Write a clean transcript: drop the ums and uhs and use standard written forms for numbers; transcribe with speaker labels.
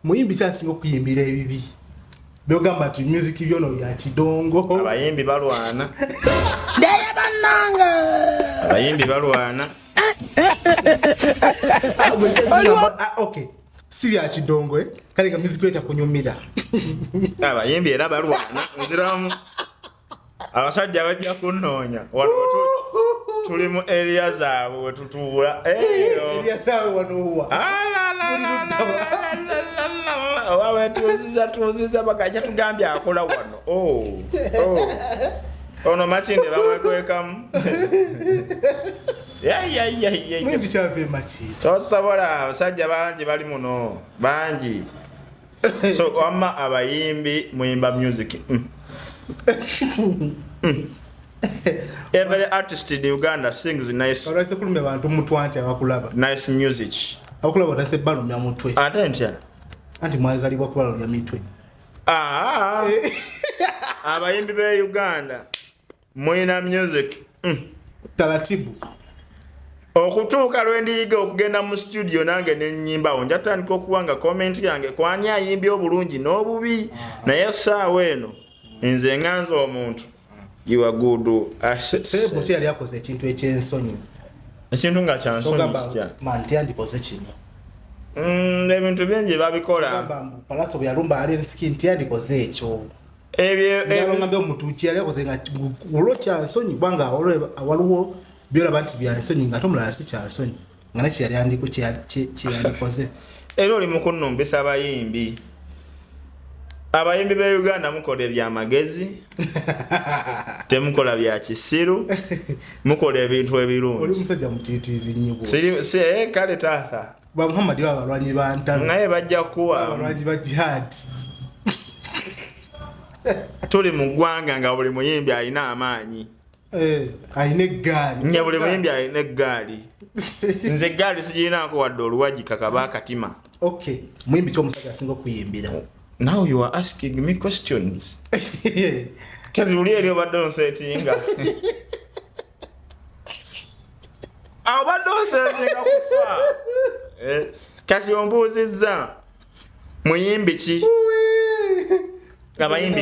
Speaker 1: muyimbi kyasinga okuyimbira ebibi byogamba nti music byono bya kidongo
Speaker 2: abayimbi balwana
Speaker 3: Daya bananga.
Speaker 2: abayimbi balwana
Speaker 1: okay si bya kidongo kale nga music eta kunyumira
Speaker 2: abayimbi era balwana nziramu abasajja bajja kunoonya wano tuli mu area zaabwe wetutuula
Speaker 1: area zaabwe wano
Speaker 2: wawe tuziza bagajja tugambye akola wano ono Makinde bamwekwekamu
Speaker 1: muyimbi kyave Makinde
Speaker 2: tosobola abasajja bangi bali muno bangi so wamma abayimbi muyimba music every artist in Uganda sings nice
Speaker 1: olwese kulumya bantu mutwanti abakulaba
Speaker 2: nice music
Speaker 1: abakulaba batase balumya mutwe
Speaker 2: ate ntya
Speaker 1: anti mwazalibwa kubalumya mitwe
Speaker 2: abayimbi be Uganda muyina music
Speaker 1: taratibu
Speaker 2: okutuuka lwendiyiga okugenda mu studio nange nenyimbawo njatandika okuwanga comment yange kwani ayimbye obulungi n'obubi naye saawa eno nze nganza omuntu you are good
Speaker 1: sebo yali akoze ekintu ekyensonyi
Speaker 2: ekintu nga kyansonyi
Speaker 1: manti andikoze kino
Speaker 2: ebintu bingi babikola
Speaker 1: palaso byalumba ali nti andikoze ekyo
Speaker 2: ebyo
Speaker 1: ngambe omutuuki yali akoze nga olwo kyansonyi kubanga waliwo byolaba nti byansonyi nga tomulala si kyansonyi nga nakyo yali andiko kyeyandikoze
Speaker 2: era oli mu kunnumbisa abayimbi be Uganda mukola ebyamagezi temukola bya kisiru mukola ebintu ebirungi
Speaker 1: oli musajja mutiitiizi nnyo
Speaker 2: kale taata
Speaker 1: ba Muhammad wa abalwanyi ba ntalo
Speaker 2: naye bajja kuwa
Speaker 1: abalwanyi ba jihad
Speaker 2: tuli mu ggwanga nga buli muyimbi alina amaanyi
Speaker 1: ayina eggaali
Speaker 2: nya buli muyimbi alina eggaali nze eggaali sigirinaako wadde oluwaji kakaba akatima
Speaker 1: okay muyimbi ky'omusajja asinga okuyimbira
Speaker 2: now you are asking me questions kati luli eri obadde onsetinga obadde onsetinga kufa kati ombuuzizza muyimbi ki abayimbi